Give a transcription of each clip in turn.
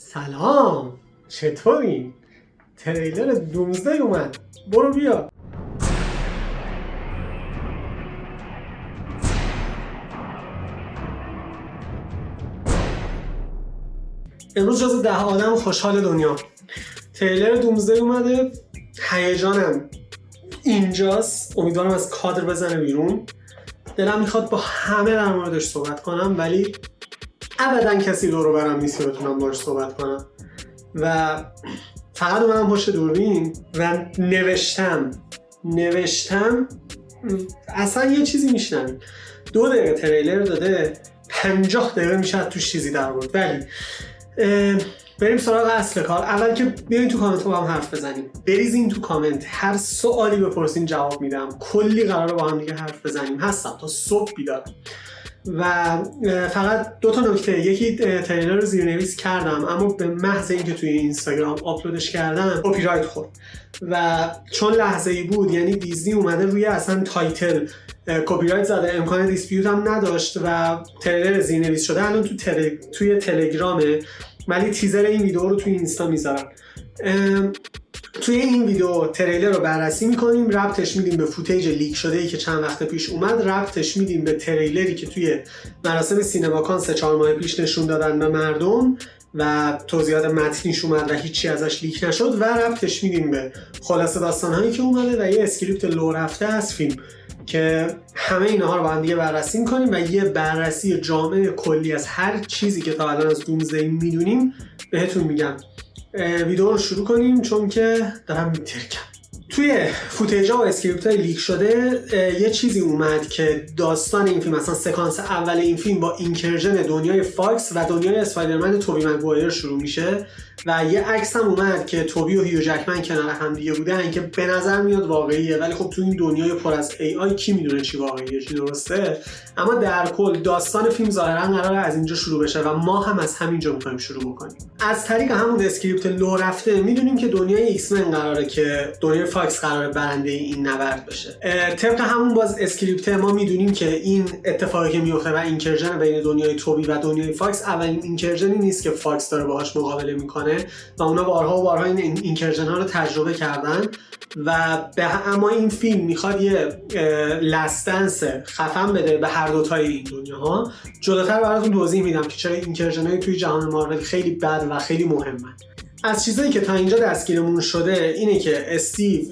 سلام، چطوری؟ تریلر دومزدی اومد، برو بیا. امروز جز 10 آدم خوشحال دنیا. تریلر دومزدی اومده، هیجانم اینجاست. امیدوارم از کادر بزنه بیرون. دلم میخواد با همه در موردش صحبت کنم، ولی ابدا کسی دور و برم نیست که بتونم باهاش صحبت کنم و فقط اومدم پشت دوربین و نوشتم اصلا یه چیزی میشنم. 2 دقیقه تریلر داده، 50 دقیقه میشه توش چیزی در بود. ولی بریم سراغ اصل کار. اول که بیاین تو کامنت با هم حرف بزنیم، بریزین تو کامنت، هر سوالی بپرسین جواب میدم. کلی قراره با هم دیگه حرف بزنیم، هستم تا صبح بیدارم. و فقط 2 تا نکته، یکی تریلر رو زیرنویس کردم اما به محض اینکه توی اینستاگرام آپلودش کردم کپی رایت خورد و چون لحظه‌ای بود، یعنی دیزنی اومده روی اصلا تایتل کپی رایت زده، امکان دیسپیوت هم نداشت و تریلر زیرنویس شده. الان توی تلگرامه، ولی تیزر این ویدیو رو توی اینستا میذارم. توی این ویدیو تریلر رو بررسی میکنیم، ربطش میدیم به فوتیج لیک شده ای که چند وقت پیش اومد، ربطش میدیم به تریلری که توی مراسم سینماکان 3-4 ماه پیش نشون دادن به مردم و توضیحات متنیش اومد و هیچی ازش لیک نشد، و ربطش میدیم به خلاصه داستانهایی که اومده و یه اسکریپت لو رفته از فیلم که همه اینها رو با هم دیگه بررسی میکنیم و یه بررسی جامع کلی از هر چیزی که تا الان از دومزدی میدونیم بهتون میگم. ویدیو رو شروع کنیم چون که دارم میترکم. توی فوتیج‌ها و اسکریپت‌های لیک شده یه چیزی اومد که داستان این فیلم، مثلا سکانس اول این فیلم با اینکرژن دنیای فاکس و دنیای اسپایدرمن توبی مگوایر شروع میشه و یه عکس هم اومد که توبی و هیو جکمن کنار هم دیگه بودن که به نظر میاد واقعیه، ولی خب تو این دنیای پر از AI کی میدونه چی واقعیه چی درسته. اما در کل داستان فیلم ظاهرا قراره از اینجا شروع بشه و ما هم از همینجا می‌خوایم شروع بکنیم. از طریق همون اسکریپت لو رفته میدونیم که دنیای ایکس من قراره که دنیای فاکس قراره برنده این نبرد بشه. طبق همون باز اسکریپت ما میدونیم که این اتفاقی که میفته و اینکرژن بین دنیای توبی و دنیای فاکس اولین اینکرژنی نیست که فاکس داره باهاش مقابله میکنه و اونا بارها و بارها این اینکرژن ها رو تجربه کردن و اما این فیلم میخواد یه لستنس خفن بده به هر دوتای این دنیاها. جلوتر براتون توضیح میدم که چرا اینکرژن های توی جهان مارول خیلی بد و خیلی مهمه. از چیزایی که تا اینجا دستگیرمون شده اینه که استیو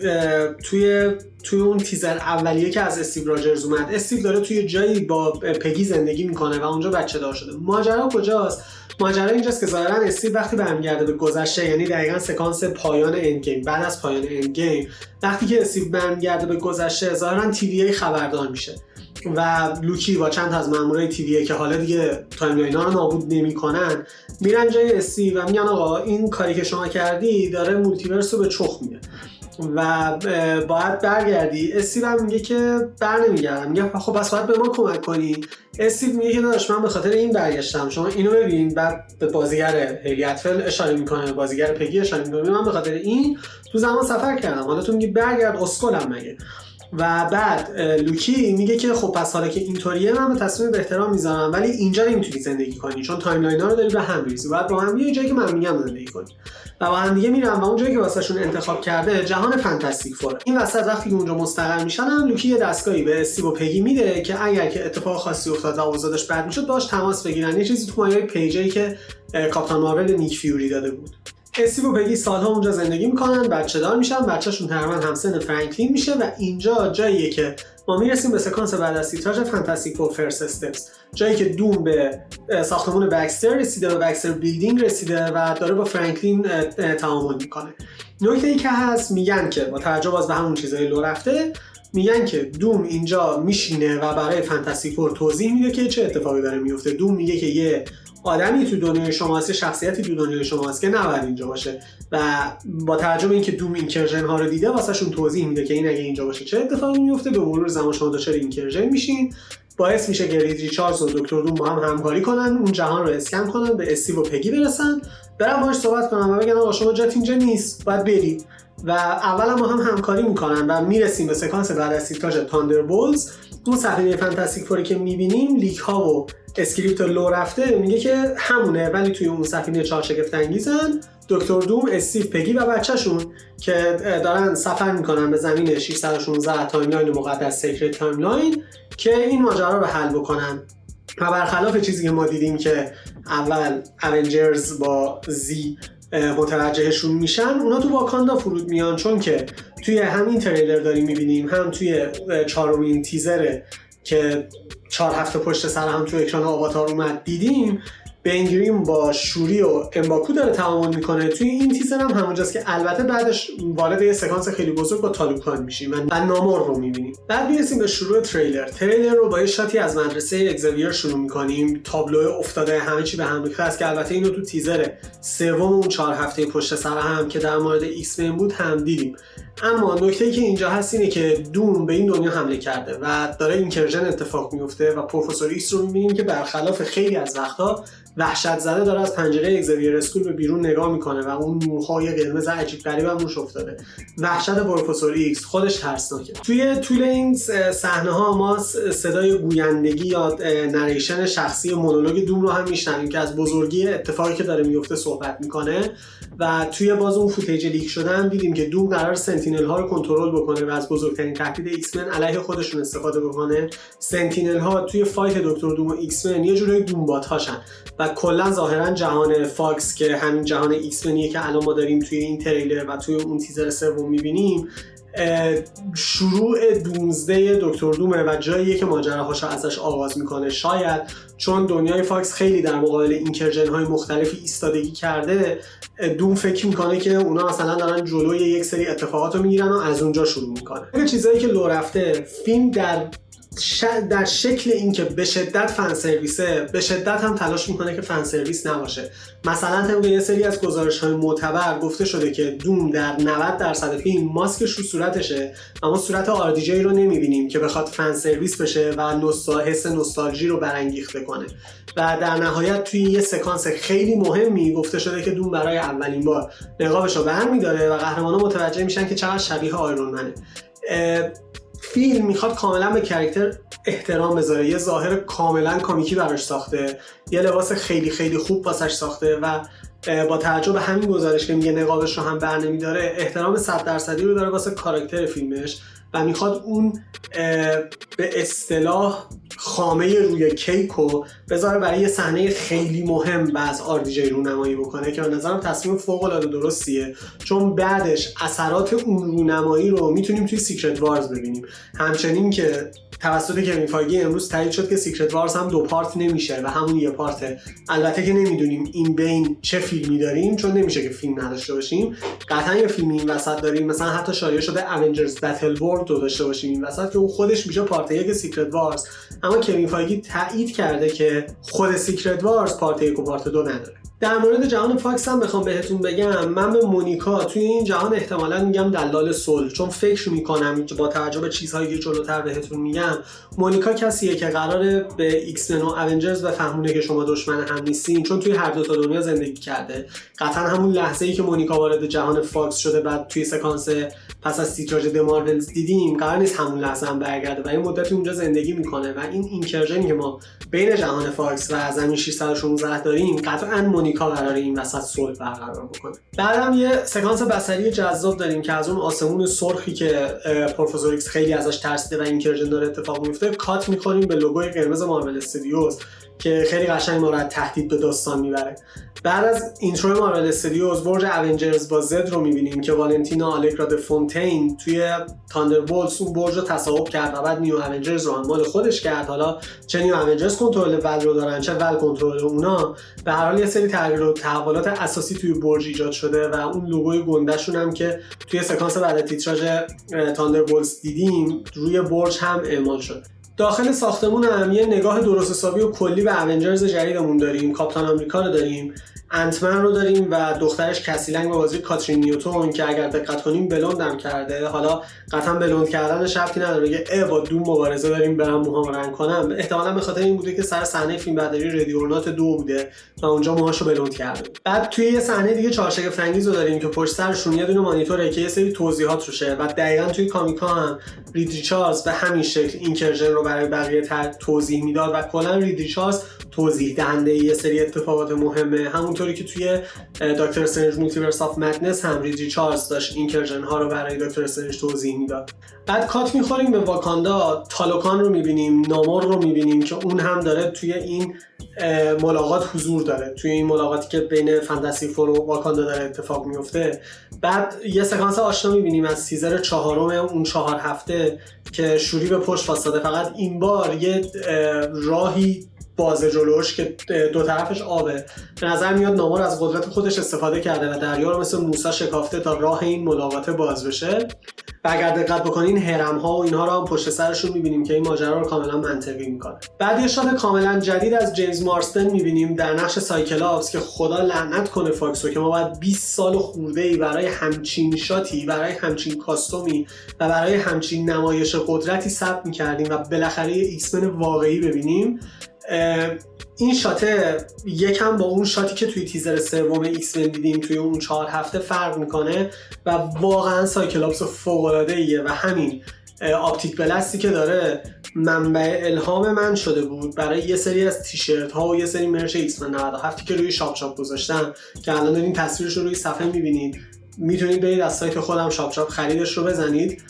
توی اون تیزر اولیه که از استیو راجرز اومد، استیو داره توی جایی با پگی زندگی میکنه و اونجا بچه دار شده. ماجرا کجاست؟ ماجرا اینجاست که ظاهرا استیو وقتی برمیگرده به گذشته، یعنی دقیقاً سکانس پایان اند گیم، بعد از پایان اند گیم وقتی که استیو برمیگرده به گذشته، ظاهرا TVA خبردار میشه و لوکی با چند تا از مامورای TVA که حالا دیگه تایملاین‌ها رو نابود نمی‌کنن میرن جای استیو و میگن آقا این کاری که شما کردی داره مولتیورس رو به چخ میده و باید برگردی. استیو هم میگه که نمیگردم. میگه خب بس باید به ما کمک کنی. استیو میگه که داداش من به خاطر این برگشتم، شما اینو ببین. بعد به بازیگر هیلی اتفل اشاره میکنه، بازیگر پگی اشاره میکنه، من به خاطر این تو زمان سفر کردم، حالا تو میگی برگرد اسکلم مگه. و بعد لوکی میگه که خب پس حالا که اینطوریه من به تصمیم به احترام میذارم، ولی اینجا نمیتونی زندگی کنی چون تایملاین‌ها رو داری به هم می‌ریزی، باید با هم بیای جایی که من میگم زندگی کنی. و با هم دیگه میرن و اون جایی که واسهشون انتخاب کرده جهان فانتاستیک فوره. این وسط وقتی که اونجا مستقر میشن هم لوکی یه دستگاهی به استیو و پگی میده که اگر که اتفاق خاصی افتاد و اوضاعش بد میشد باهاش تماس بگیرن. یه چیزی تو مایه پیجی که کاپیتان مارول نیک فیوری داده بود. استیو و پگی سالها اونجا زندگی میکنن، بچه دار میشن، بچه‌شون تقریبا همسن فرانکلین میشه و اینجا جاییه که ما میرسیم به سکانس بعد از تیتراژ فانتاستیک فور فرست استپس، جایی که دوم به ساختمون بکستر رسیده و بکستر بیلدینگ رسیده و داره با فرانکلین تعامل میکنه. نکته ای که هست میگن که با توجه باز به همون چیزای لو رفته، میگن که دوم اینجا میشینه و برای فانتاستیک فور توضیح میده که چه اتفاقی داره میفته. دوم میگه که یه آدمی تو دنیای شماست، شخصیتی تو دنیای شماست که نباید اینجا باشه و با توجه به اینکه دوم اینکرژن ها رو دیده واسهشون توضیح میده که این اگه اینجا باشه چه اتفاقی میفته. به مرور زمان شما دچار اینکرژن میشین، باعث میشه که رید ریچاردز و دکتر دوم با هم همکاری کنن، اون جهان رو اسکن کنن، به استیو و پگی برسن برم باهاش صحبت کنم و بگم آقا شما جات اینجا نیست، باید بری. و اول ما هم همکاری میکنن و میرسیم به سکانس بعد از تیتراژ تاندربولتس. اون سفینه فانتاستیک فوری که میبینیم لیک ها و اسکریپت لو رفته میگه که همونه، ولی توی اون سفینه چهار شگفت انگیزن دکتر دوم، استیو، پگی و بچه‌شون که دارن سفر میکنن به زمین 616 تایملاین مقدس سیکرت تایملاین که این ماجرا رو حل بکنن. و برخلاف چیزی که ما دیدیم که اول اونجرز با زی متوجهشون میشن، اونا تو واکاندا فرود میان، چون که توی همین تریلر داریم میبینیم، هم توی چهارمین تیزر که 4 هفته پشت سر هم توی اکران آواتار اومد دیدیم، بن گریم با شوری و امباکو داره تعامل میکنه. توی این تیزر هم همونجاست که البته بعدش وارد یه سکانس خیلی بزرگ با تالوکان میشیم و نامور رو میبینیم. بعد میرسیم به شروع تریلر رو با یه شاتی از مدرسه اگزاویر شروع میکنیم، تابلو افتاده همه چی به هم ریخته است که البته اینو تو تیزر سوم اون 4 هفته پشت سر هم که در مورد ایکس من بود هم دیدیم. اما نکته‌ای که اینجا هست اینه که دوم به این دنیا حمله کرده و داره اینکرژن اتفاق میفته و پروفسور ایکس رو می‌بینیم که برخلاف خیلی از وقتا وحشت زده داره از پنجره اگزاویر اسکول به بیرون نگاه میکنه و اون نورهای قرمز عجیب غریب هم روش افتاده. وحشت پروفسور ایکس خودش ترسناکه. توی طول این صحنه‌ها ما صدای گویندگی یا نریشن شخصی مونولوگ دوم رو هم میشنویم که از بزرگی اتفاقی که داره میفته صحبت میکنه. و توی باز اون فوتیج لیک شده هم دیدیم که دوم قرار سنتینل ها رو کنترل بکنه و از بزرگترین تهدید ایکس من علیه خودشون استفاده بکنه. سنتینل ها توی فایت دکتر دوم و ایکس من یه جوری دومبات هاشن و کلا ظاهرا جهان فاکس که همین جهان ایکس منیه که الان ما داریم توی این تریلر و توی اون تیزر سوم می‌بینیم، شروع 12 دکتر دومه و جاییه که ماجراهاشو ازش آغاز میکنه. شاید چون دنیای فاکس خیلی در مقابل اینکرژن های مختلفی ایستادگی کرده، دوم فکر میکنه که اونا مثلا دارن جلوی یک سری اتفاقات رو میگیرن و از اونجا شروع میکنه. این چیزایی که لو رفته فیلم در شکل این که به شدت فن سرویسه، به شدت هم تلاش میکنه که فن سرویس نباشه. مثلا طبق یه سری از گزارش‌های معتبر گفته شده که دوم در 90% فیلم ماسکش رو صورتشه، اما صورت RDJ رو نمیبینیم که بخواد فن سرویس بشه و حس نوستالژی رو برانگیخته کنه. و در نهایت توی یه سکانس خیلی مهمی گفته شده که دوم برای اولین بار نقابش رو برمی‌داره و قهرمانا متوجه میشن که چقدر شبیه آیرون منه. فیلم میخواد کاملا به کاراکتر احترام بذاره، یه ظاهر کاملا کامیکی براش ساخته، یه لباس خیلی خیلی خوب واسش ساخته و با توجه به همین گزارش که میگه نقابش رو هم برنمیداره، احترام 100% رو داره واسه کاراکتر فیلمش و میخواد اون به اصطلاح خامه روی کیکو بذاره برای یه صحنه خیلی مهم و از RDJ رونمایی بکنه که به نظرم تصمیم فوق‌العاده درستیه، چون بعدش اثرات اون رونمایی رو میتونیم توی سیکرت وارز ببینیم. همچنین که توسط کوین فایگی امروز تایید شد که سیکرت وارز هم 2 پارت نمیشه و همون یه پارته. البته که نمیدونیم این بین چه فیلمی داریم، چون نمیشه که فیلم نداشته باشیم. قطعا یه فیلمی این وسط داریم، مثلا حتی شایعه شده اونجرز بتل ورلد رو داشته باشیم این وسط که اون خودش میشه پارت 1 سیکرت وارز، اما کوین فایگی تایید کرده که خود سیکرت وارز پارت 1 و پارت 2 نداره. در مورد جهان فاکس هم بخوام بهتون بگم، من به مونیکا توی این جهان احتمالاً میگم دلال صلح، چون فکر میکنم با توجه به چیزهایی که جلوتر بهتون میگم، مونیکا کسیه که قراره به ایکس من و اونجرز بفهمونه که شما دشمن هم نیستین، چون توی هر دو تا دنیا زندگی کرده. قطعا همون لحظه‌ای که مونیکا وارد جهان فاکس شده بعد توی سکانس پس از تیتراژ د مارولز دیدیم، قرار نیست همون لحظه هم برگرده و این مدتی اونجا زندگی میکنه و این اینکرژنی که ما بین جهان فاکس و زمین 616 داریم، قطعا مونیکا قراره این وسط صلح برقرار بکنه. بعدم یه سکانس بصری جذاب داریم که از اون آسمون سرخی که پروفسور ایکس خیلی ازش ترسیده و اینکرژن داره اتفاق میفته کات میکنیم به لوگوی قرمز مارول استودیوز که خیلی قشنگ ما رو تهدید به داستان میبره. بعد از اینترو مارول استودیوز برج اونجرز با زد رو میبینیم که والنتینا آلگرا د فونتین توی تاندربولتس اون برج رو تصاحب کرد و بعد نیو اونجرز رو هم مال خودش کرد. حالا چه نیو اونجرز کنترل ول رو دارن چه ول کنترل اونا، به هر حال یه سری تغییر و تحولات اساسی توی برج ایجاد شده و اون لوگوی گنده‌شون هم که توی سکانس بعد تیتراژ تاندربولتس دیدیم روی برج هم اعمال شد. داخل ساختمون هم یه نگاه درست حسابی و کلی به اونجرز جدیدمون داریم. کاپیتان آمریکا رو داریم انتمن رو داریم و دخترش کسی لنگ به بازی کاترین نیوتون که اگر دقت کنیم بلوند هم کرده. حالا قطعا بلوند کردنش ربطی نداره، بگه با دوم مبارزه داریم برام موهام رنگ کنم، احتمالاً به خاطر این بوده که سر صحنه فیلم برداری ردی اور نات 2 بوده و اونجا موهاشو بلوند کرده. بعد توی یه صحنه دیگه چارشگفت انگیز رو داریم که پشت سرشون یه دونه مانیتوره که یه سری توضیحات روشه و دقیقاً توی کامیکا هم رید ریچاردز به همین شکل اینکرژن رو برای بقیه توضیح میداد و کلا رید ریچاردز توضیح دهنده یه سری اتفاقات مهمه، همونطوری که توی دکتر استرنج مولتیورس آف مدنس هم رید ریچاردز داشت اینکرژن ها رو برای دکتر استرنج توضیح میداد. بعد کات میخوریم به واکاندا، تالوکان رو میبینیم، نامور رو میبینیم که اون هم داره توی این ملاقات حضور داره، توی این ملاقاتی که بین فانتاستیک فور و واکاندا داره اتفاق میفته. بعد یه سکانس آشنا میبینیم از تیزر 4 اون 4 هفته که شوری به پشت واسطه، فقط این بار یه راهی بازه جلوش که دو طرفش آبه. به نظر میاد نامور از قدرت خودش استفاده کرده و دریا رو مثل موسی شکافته تا راه این ملاقات باز بشه. و اگر دقت بکنین هرم ها و اینها رو هم پشت سرشون میبینیم که این ماجرا رو کاملا منطقی میکنه. بعد یه شات کاملا جدید از جیمز مارستن میبینیم در نقش سایکلاپس که خدا لعنت کنه فاکسو که ما باید 20 سال خورده‌ای برای همچین شاتی، برای همچین کاستومی و برای همچین نمایش قدرتی ثبت میکردیم و بالاخره ایکس من واقعی ببینیم. این شاته یکم با اون شاتی که توی تیزر سوم ایکس من دیدیم توی اون 4 هفته فرق میکنه و واقعا سایکلاپس فوق‌العاده‌ایه و همین آپتیک بلستی که داره منبع الهام من شده بود برای یه سری از تیشرت ها و یه سری مرچ ایکس من 97 که روی شاپ شاپ گذاشتم که الان دارین تصویرش رو روی صفحه میبینید. میتونید برید از سایت خودم شاپ شاپ خریدش رو بزنید.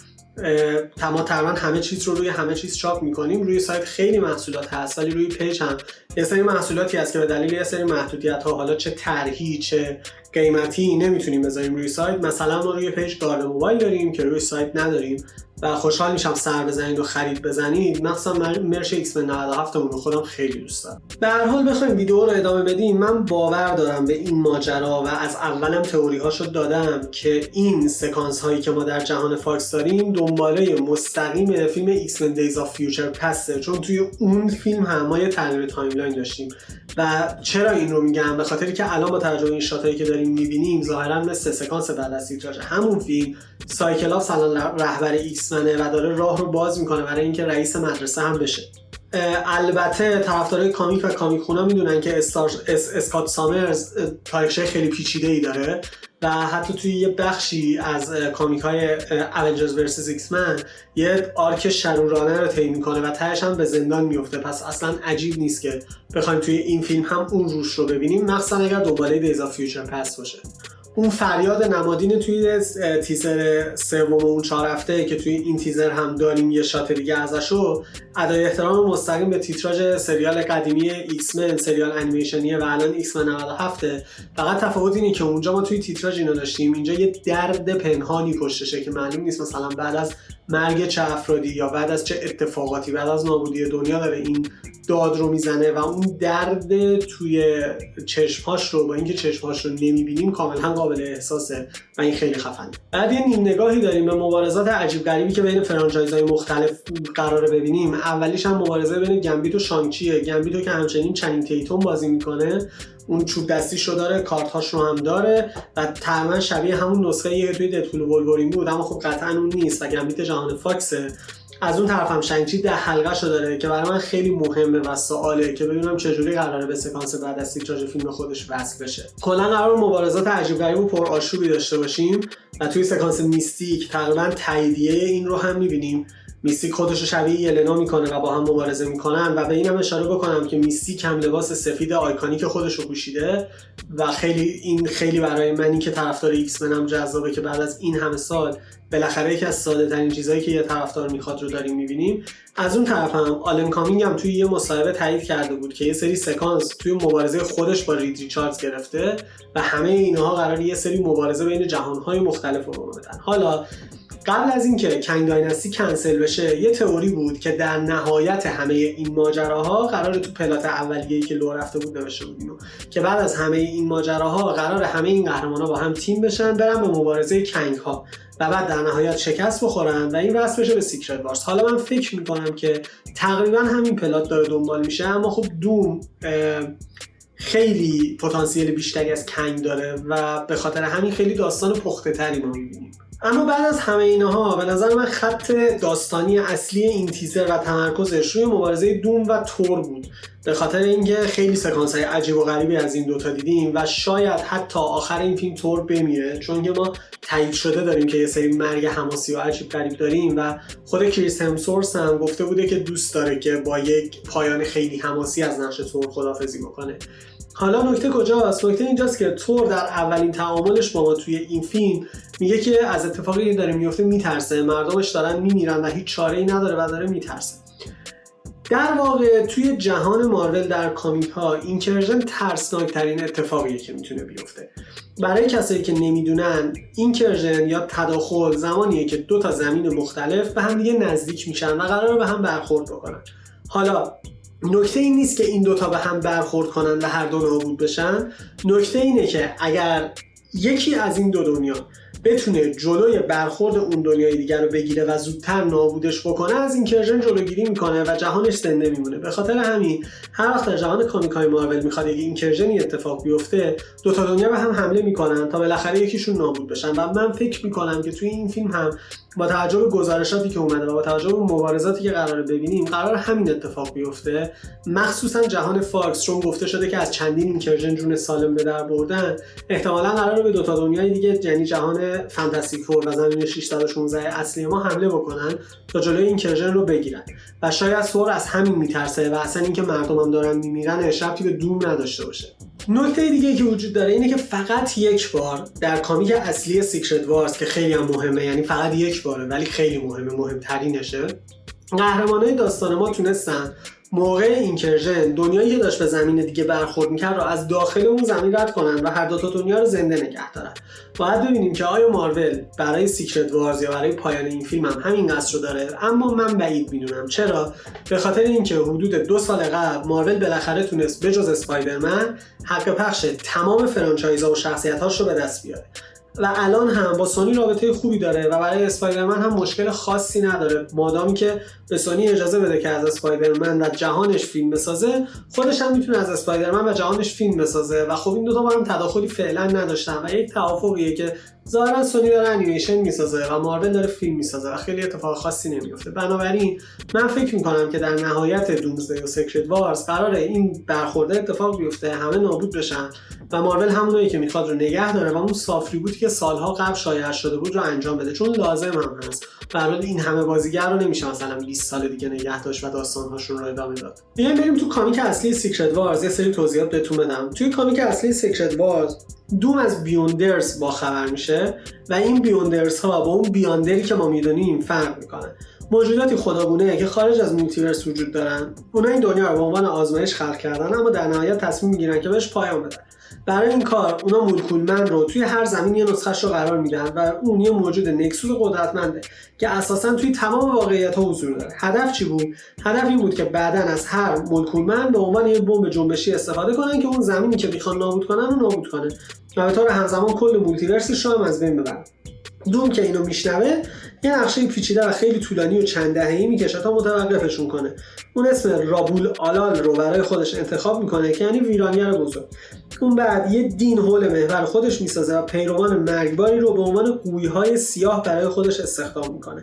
تقریبا همه چیز رو روی همه چیز چاپ میکنیم. روی سایت خیلی محصولات هست ولی روی پیج هم یه سری محصولاتی هست که به دلیل یه سری محدودیت ها، حالا چه طرحی چه قیمتی، نمیتونیم بذاریم روی سایت. مثلا ما روی پیج گارد موبایل داریم که روی سایت نداریم و خوشحال میشم سر بزنید و خرید بزنید. مثلا مرچ ایکس من 97 رو خودم خیلی دوست دارم. به هر حال بخوایم ویدیو رو ادامه بدیم، من باور دارم به این ماجرا و از اولم تئوری هاشو دادم که این سکانس هایی که ما در جهان فاکس داریم دنباله مستقیم فیلم ایکس من دیز آف فیوچر پسته، چون توی اون فیلم هم ما یه تغییر تایملاین داشتیم. و چرا این رو میگم؟ به خاطری که الان با توجه به این شاتایی که داریم میبینیم ظاهرا مثل سکانس بعد از تیتراژ همون فیلم سایکلاپس الان رهبر ایکس منه و داره راه رو باز میکنه برای اینکه رئیس مدرسه هم بشه. البته طرفدارای کامیک و کامیک خونا میدونن که اسکات سامرز تاریخچه خیلی پیچیده‌ای داره و حتی توی یه بخشی از کامیک‌های اونجرز ورسس ایکس من یه آرک شرورانه رو طی می‌کنه و تهش هم به زندان میفته. پس اصلا عجیب نیست که بخوایم توی این فیلم هم اون روش رو ببینیم، مخصوصا اگر دنباله دیز آف فیوچر پس باشه. اون فریاد نمادین توی تیزر سوم اون 4 هفته که توی این تیزر هم داریم یه شات دیگه ازشو، ادای احترام مستقیم به تیتراژ سریال قدیمی ایکس من، سریال انیمیشنیه و الان ایکس من 97. فقط تفاوت اینه که اونجا ما توی تیتراژ اینو داشتیم، اینجا یه درد پنهانی پشتشه که معلوم نیست مثلا بعد از مرگ چه افرادی یا بعد از چه اتفاقاتی، بعد از نابودی دنیا داره این داد رو میزنه و اون درد توی چشمهاش رو با اینکه چشمهاش رو نمیبینیم کاملا قابل احساسه و این خیلی خفنه. بعد یه نیم نگاهی داریم به مبارزات عجیب غریبی که بین فرانچایزهای مختلف قراره ببینیم. اولیش هم مبارزه بین گمبیت و شانگچیه. گمبیتو که همچنین چنینگ تیتوم بازی میکنه، اون چوب دستیش رو داره، کارت‌هاش رو هم داره و تقریبا شبیه همون نسخه توی ددپول و ولورین بود، اما خب قطعا اون نیست و گمبیت جهان فاکسه. از اون طرف هم شانگچی 10 حلقه‌شو داره که برای من خیلی مهمه و سواله که ببینم چجوری قراره به سکانس بعد از تیتراژ فیلم خودش وصل بشه. کلا قرار مبارزات عجیب غریب و پرآشوبی داشته باشیم و توی سکانس میستیک تقریبا تاییدیه این رو هم می‌بینیم. میستیک خودش رو شبیه یلنا میکنه و با هم مبارزه میکنن و به اینم اشاره بکنم که میستیک هم لباس سفید آیکونیک خودش رو پوشیده و خیلی برای منی که طرفدار ایکس منم جذابه که بعد از این همه سال بالاخره یکی از ساده ترین چیزایی که یه طرفدار میخواد رو داریم میبینیم. از اون طرف هم آلن کامینگ هم توی یه مصاحبه تایید کرده بود که یه سری سکانس توی مبارزه خودش با رید ریچاردز گرفته و همه اینها قراره یه سری مبارزه بین جهانهای مختلف رو بدن. حالا قبل از اینکه کنگ دایناستی کنسل بشه یه تئوری بود که در نهایت همه این ماجراها قراره تو پلات اولیه‌ای که لو رفته بود نوشته بود اینو که بعد از همه این ماجراها قراره همه این قهرمانا با هم تیم بشن برن به مبارزه کنگ ها و بعد در نهایت شکست بخورن و این وصل بشه به سیکرت وارز. حالا من فکر میکنم که تقریبا همین پلات داره دنبال میشه، اما خب دوم خیلی پتانسیل بیشتری از کنگ داره و به خاطر همین خیلی داستان پخته تری ما می‌بینیم. اما بعد از همه اینها به نظر من خط داستانی اصلی این تیزر و تمرکزش روی مبارزه دوم و تور بود، به خاطر اینکه خیلی سکانس‌های عجیب و غریبی از این دوتا دیدیم و شاید حتی آخر این فیلم تور بمیره، چون که ما تایید شده داریم که یه سری مرگ حماسی و عجیب غریب داریم و خود کریس همسورث هم گفته بوده که دوست داره که با یک پایان خیلی حماسی از نقش تور خداحافظی بکنه. حالا نکته کجاست؟ نکته اینجاست که تور در اولین تعاملش با ما توی این فیلم میگه که از اتفاقی که داره میفته میترسه، مردمش دارن میمیرن و هیچ چاره‌ای نداره و داره میترسه. در واقع توی جهان مارول در کامیک ها اینکرژن ترسناک ترین اتفاقیه که میتونه بیفته. برای کسایی که نمیدونن، اینکرژن یا تداخل زمانیه که دو تا زمین مختلف به هم دیگه نزدیک میشن و قراره به هم برخورد بکنن. حالا نکته این نیست که این دوتا به هم برخورد کنن و هر دو نابود بشن. نکته اینه که اگر یکی از این دو دنیا بتونه جلوی برخورد اون دنیای دیگر رو بگیره و زودتر نابودش بکنه، از اینکرژن جلوگیری میکنه و جهانش زنده میمونه. به خاطر همین هر وقت در جهان کامیکای مارول میخواد یک اینکرژنی اتفاق بیفته، دو تا دنیا به هم حمله میکنن تا بالاخره یکیشون نابود بشن و من فکر میکنم که توی این فیلم هم با توجه به گزارشاتی که اومده و با توجه به مبارزاتی که قراره ببینیم قرار همین اتفاق بیفته. مخصوصا جهان فاکس، چون گفته شده که از چندین اینکرژن جون سالم به در بردن، احتمالاً قراره به دو تا دنیای دیگه، یعنی جهان فانتاستیک فور و زمین 616 اصلی ما حمله بکنن تا جلوی اینکرژن رو بگیرن و شاید ثور از همین میترسه و اصلا اینکه مردم هم دارن میمیرن ربطی به دوم نداشته باشه. نکته دیگه که وجود داره اینه که فقط یک بار در کامیک اصلی سیکرت وارز که خیلی هم مهمه، یعنی فقط یک باره ولی خیلی مهمه، مهمترینشه، قهرمانای داستان ما تونستن موقع اینکرژن دنیایی که داشت به زمین دیگه برخورد می‌کرد رو از داخل اون زمین رد کنن و هر دو تا دنیا رو زنده نگه دارن. باید ببینیم که آیا مارول برای سیکرت وارز یا برای پایان این فیلم هم همین قصد رو داره، اما من بعید میدونم. چرا؟ به خاطر اینکه حدود 2 سال قبل مارول بالاخره تونست بجز اسپایدرمن حق پخش تمام فرانچایزها و شخصیت‌هاش رو به دست بیاره و الان هم با سونی رابطه خوبی داره و برای اسپایدرمن هم مشکل خاصی نداره، مادامی که به سونی اجازه بده که از اسپایدرمن و جهانش فیلم بسازه، خودش هم میتونه از اسپایدرمن و جهانش فیلم بسازه و خب این دو تا با هم تداخلی فعلا نداشتن و یک توافقیه که ظاهرا سونی داره انیمیشن میسازه و مارول داره فیلم میسازه و خیلی اتفاق خاصی نمیفته. بنابراین من فکر میکنم که در نهایت دومزدی و سیکرت وارز قراره این برخورده اتفاق بیفته، همه نابود بشن و مارول همونایی که میخواد رو نگه داره و اون سافت ریبوتی که سالها قبل شایع شده بود رو انجام بده، چون لازم هم هست. برای این همه بازیگر رو نمیشه مثلا 20 سال دیگه نگه داشت و داستان‌هاشون رو ادامه داد. بریم تو کامیک اصلی سیکرت وارز یه سری توضیحات بهتون بدم. توی کامیک اصلی سیکرت وارز دوم از بیوندرز با خبر میشه و این بیوندرز ها با اون بیاندری که ما میدونیم فرق میکنن. موجوداتی خداگونه که خارج از مولتیورس وجود دارن. اونا این دنیا رو به عنوان آزمایش خلق کردن، اما در نهایت تصمیم میگیرن که بهش پایان بدن. برای این کار اونا مولکولمن رو توی هر زمین یه نسخه‌اش رو قرار میدن و اون یه موجود نکسوس قدرتمنده که اساساً توی تمام واقعیت‌ها حضور داره. هدف چی بود؟ هدف این بود که بعداً از هر مولکولمن به عنوان یه بمب جنبشی استفاده کنن که اون زمینی که میخوان نابود کنن رو نابود کنه و به طور همزمان کل مولتیورسش رو هم از بین ببرن. دوم که اینو میشنوه یه نقشه پیچیده و خیلی طولانی و چند دهه‌ای میکشه تا متوقفشون کنه. اون اسم رابول آلال رو برای خودش انتخاب میکنه که یعنی ویرانگر بزرگ. اون بعد یه دین حول محور خودش میسازه و پیروان مرگباری رو به عنوان قوی‌های سیاه برای خودش استخدام میکنه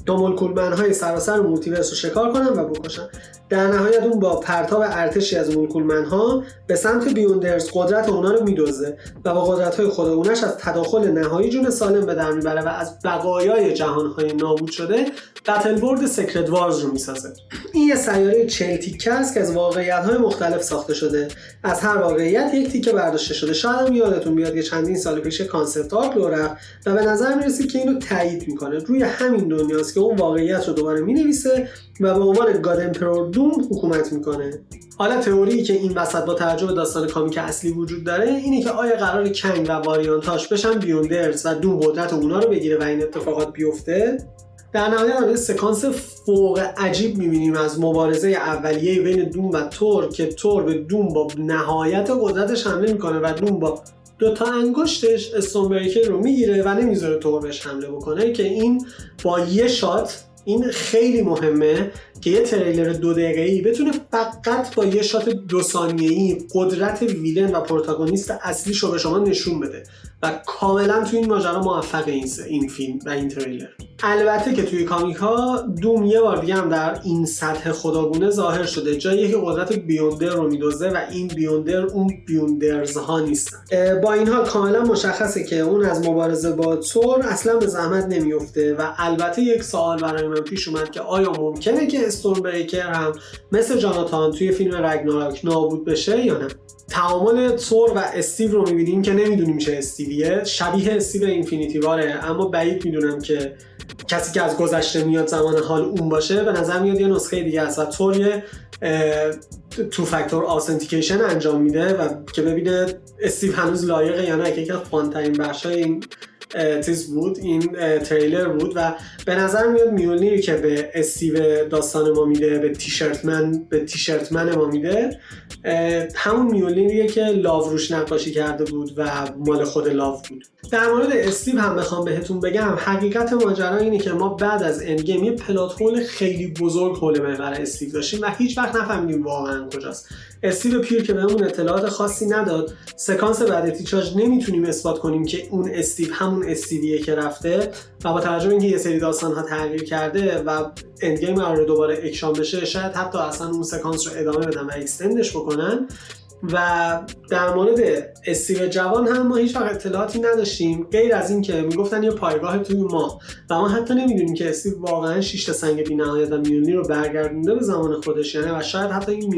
تا مولکولمن‌های سراسر مولتیورس رو شکار کنن و بکشن. در نهایت اون با پرتاب ارتشی از مولکولمن‌ها به سمت بیوندرز قدرت اونا رو میدوزه و با قدرت‌های خودگونه‌اش از تداخل نهایی جون سالم به در میبره و از بقایای جهان‌های نابود شده بتل ورلد سیکرت وارز رو میسازه. این یه سیاره 40 تیکه است که از واقعیت‌های مختلف ساخته شده. از هر واقعیت یک تیکه برداشته شده. شاید هم یادتون بیاد که چندین سال پیش کانسپت آرت رو رفت و به نظر میرسه که اینو تایید میکنه. روی همین دنیاست که اون واقعیت رو دوباره مینویسه و به عنوان گاد امپرور دوم حکومت میکنه. حالا تئوری که این وسط با توجه به داستان کامیک اصلی وجود داره اینه که آیا قرار کنگ و واریانتاش بشن بیوندرز و دوم قدرت اونا رو بگیره و این اتفاقات بیفته؟ در نهایت هم یه سکانس فوق عجیب می‌بینیم از مبارزه اولیه بین دوم و تور که تور به دوم با نهایت قدرتش حمله میکنه و دوم با 2 تا انگشتش استون بریکر رو میگیره و نمیذاره تور بهش حمله بکنه که این با یه شات این خیلی مهمه که یه تریلر 2 دقیقه‌ای بتونه فقط با یه شات 2 ثانیه‌ای قدرت ویلن و پروتاگونیست اصلیش رو به شما نشون بده و کاملا توی این ماجرا موفق این فیلم و این تریلر. البته که توی کامیک ها دوم یه بار دیگه هم در این سطح خداگونه ظاهر شده، جایی که قدرت بیوندر رو میدوزه و این بیوندر اون بیوندرز ها نیستن. با این حال کاملا مشخصه که اون از مبارزه با تور اصلا به زحمت نمیفته و البته یک سوال برای من پیش اومد که آیا ممکنه که استورم بریکر هم مثل جاناتان توی فیلم رگناراک نابود بشه یا نه؟ تعامل تور و استیو رو میبینیم که نمیدونیم چه استیویه، شبیه استیو اینفینیتی واره، اما بعید میدونم که کسی که از گذشته میاد زمان حال اون باشه. به نظر میاد یه نسخه دیگه است و تور یه تو فاکتور آثنتیکیشن انجام میده و که ببینه استیو هنوز لایقه یا نه، که یکی از فان‌ترین بخشای این چیز بود، این تریلر بود. و به نظر میاد میولنیر که به استیو داستان ما میده، به تیشرت من ما میده، همون میولنیریه که لاو روش نقاشی کرده بود و مال خود لاو بود. در مورد استیو هم بخوام بهتون بگم، حقیقت ماجرا اینه که ما بعد از اندگیم یه پلات هول خیلی بزرگ حول محور استیو داشتیم و هیچ وقت نفهمیدیم واقعا کجاست. استیو پیر که بهمون اطلاعات خاصی نداد، سکانس بعد تیچاج نمیتونیم اثبات کنیم که اون استیو همون استیویه که رفته و با توجه به اینکه یه سری داستان‌ها تغییر کرده و اندگیم قراره دوباره اکشان بشه، شاید حتی اصلا اون سکانس رو ادامه بدن و اکستندش بکنن. و در مورد استیو جوان هم ما هیچ وقت اطلاعاتی نداشتیم غیر از این که میگفتن یه پایگاه توی ماه و ما حتی نمیدونیم که استیو واقعا 6 تا سنگ بی‌نهایت و میولنیر رو برگردونده به زمان خودش یعنی، و شاید حتی این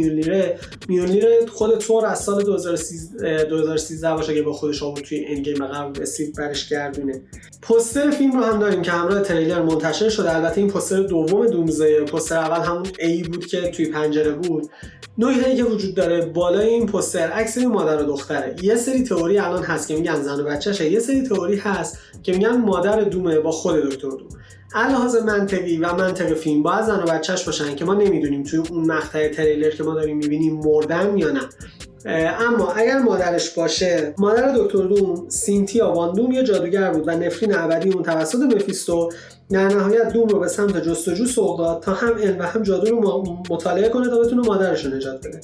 میولنیر خود تور از سال 2013 باشه که با خودش آورد توی اندگیم و قرار استیو برش گردونه. پوستر فیلم رو هم داریم که همراه تریلر منتشر شده. البته این پوستر دوم دومزدی، پوستر اول همون ای بود که توی پنجره بود. نکته‌ای که وجود داره بالای این پوستر عکس مادر و دختره. یه سری تئوری الان هست که میگن زن و بچه‌شه، یه سری تئوری هست که میگن مادر دومه با خود دکتر دوم. علاوه منطقی و منطق فیلم باید زن و بچه‌ش باشن که ما نمیدونیم توی اون مقطع تریلر که ما داریم میبینیم مردن یا نه. اما اگر مادرش باشه، مادر دکتر دوم سینتیا وان دوم یه جادوگر بود و نفرین ابدی اون توسط مفیستو در نهایت دوم رو به سمت جستجو سوق داد تا هم علم و هم جادو رو مطالعه کنه تا بتونه مادرش رو نجات بده.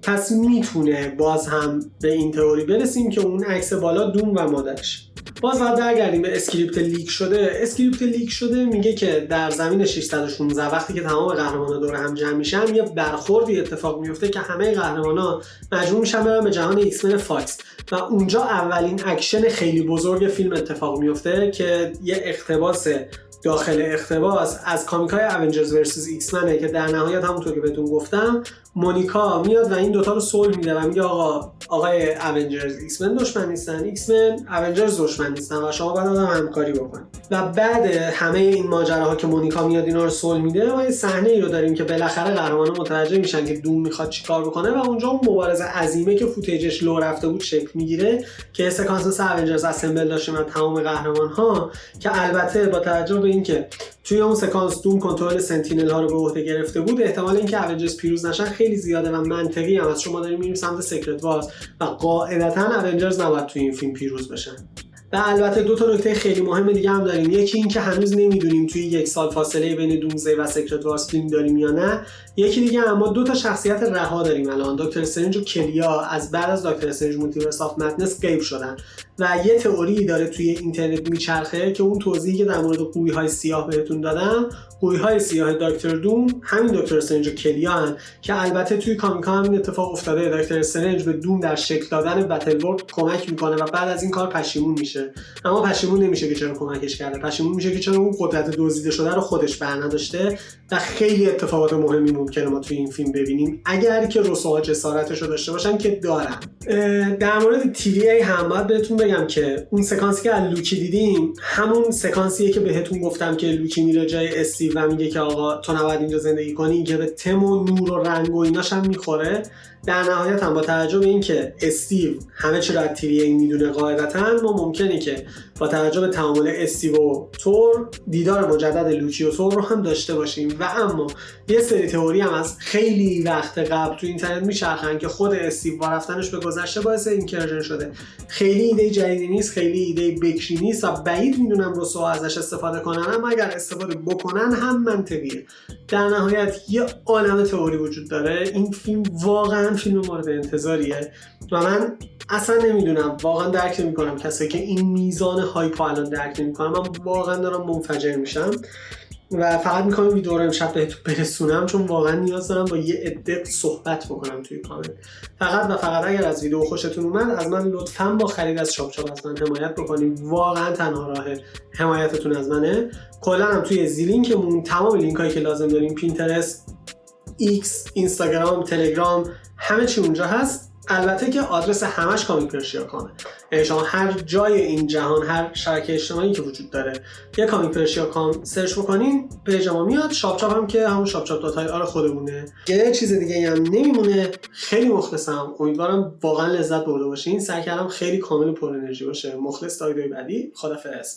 پس میتونه باز هم به این تئوری برسیم که اون عکس بالا دوم و مادرش. باز بعد برگردیم به اسکریپت لیک شده. اسکریپت لیک شده میگه که در زمین 616 وقتی که تمام قهرمانا دور هم جمع میشن یه برخوردی اتفاق میفته که همه قهرمانا مجبور میشن برن به جهان ایکس من فاکس و اونجا اولین اکشن خیلی بزرگ فیلم اتفاق میفته که یه اقتباس داخل اقتباس از کامیکای اونجرز ورسس ایکس منه که در نهایت همونطور که بهتون گفتم مونیکا میاد و این دوتا رو صلح میده و میگه آقای اونجرز ایکس من دشمن نیستن، ایکس من اونجرز دشمن نیستن و شما باید آدم همکاری بکنید. و بعد همه این ماجراها که مونیکا میاد اینا رو صلح میده ما یه صحنه ای رو داریم که بالاخره قهرمانا متوجه میشن که دوم میخواد چیکار بکنه و اونجا اون مبارزه عظیمه که فوتیجش لو رفته بود شکل میگیره که سکانس مثل اونجرز اسمبل داشتیم و تمام قهرمان ها، که البته با توجه به اینکه توی اون سکانس دوم کنترل سنتینل ها رو به عهده گرفته بود، احتمال اینکه اونجرز پیروز نشن خیلی زیاده و منطقی هم از شما داریم میریم سمت سیکرت وارز و قاعدتاً اونجرز نباید توی این فیلم پیروز بشن. و البته دو تا نکته خیلی مهم دیگه هم داریم. یکی این که هنوز نمیدونیم توی یک سال فاصله بین دومزدی و سیکرت وارز فیلم داریم یا نه. یکی دیگه اما دو تا شخصیت رها داریم الان، دکتر استرنج و کلیا از بعد از دکتر استرنج مولتیورس آف مدنس غیب شدن و یه تئوری داره توی اینترنت میچرخه که اون توضیحی که در مورد قوی‌های سیاه بهتون دادم، قوی‌های سیاه دکتر دوم همین دکتر استرنج و کلیا هن که البته توی کامیک‌ها هم این اتفاق افتاده. دکتر استرنج به دوم در شکل دادن بتل ورد کمک میکنه و بعد از این کار پشیمون میشه، اما پشیمون نمیشه که چرا کمکش کرده، پشیمون میشه که چرا اون قدرت دزدیده شده رو خودش برنداشته. و خیلی اتفاقات مهمی ممکنه ما توی این فیلم ببینیم اگر که رسوها جسارتش رو داشته باشن که دارن. در مورد TVA هم باید بهتون بگم که اون سکانسی که از لوکی دیدیم همون سکانسیه که بهتون گفتم که لوکی میره جای استیو و میگه که آقا تو نباید اینجا زندگی کنی، که به تم و نور و رنگ و ایناش هم میخوره. در نهایت هم با توجه به اینکه استیو همه چی رو از TVA میدونه قاعدتاً، ما ممکنه که با توجه به تعامل استیو و تور دیدار مجدد لوکی و تور رو هم داشته باشیم. و اما یه سری تئوری هم از خیلی وقت قبل تو اینترنت میچرخن که خود استیو با رفتنش به گذشته باعث اینکرژن شده. خیلی ایده جدیدی نیست، خیلی ایده بکری نیست و بعید میدونم روسو ازش استفاده کنن، اما اگر استفاده بکنن هم منطقیه. در نهایت یه عالمه تئوری وجود داره. این فیلم واقعا فیلم مورد انتظاریه و من اصلا نمیدونم، واقعا درک نمیکنم کسی که این میزان هایپ الان درک نمیکنم. من واقعا دارم منفجر میشم و فقط میخوام ویدیو رو امشب بهتون برسونم چون واقعا نیاز دارم با یه عده صحبت بکنم توی کامنت. فقط و فقط اگر از ویدیو خوشتون اومد از من لطفاً با خرید از چاپ چاپ از من حمایت بکنید. واقعا تنها راه حمایتتون از منه. کلا هم توی زیلینکمون تمام لینکایی که لازم داریم، پینترست، ایکس، اینستاگرام، تلگرام، همه چی اونجا هست. البته که آدرس همش کامیک پرشیا کامه. یعنی شما هر جای این جهان، هر شبکه اجتماعی که وجود داره یه کامیک پرشیا کام سرچ بکنین پیج ما میاد. شاپ چاپ هم که همون شاپ چاپ داتای آر خودمونه. یه چیز دیگه هم نمیمونه. خیلی مخلصم، امیدوارم واقعا لذت برده باشین. سعی کردم خیلی کامل و پر انرژی باشه. مخلص تا ویدیو بعدی. خدافظ.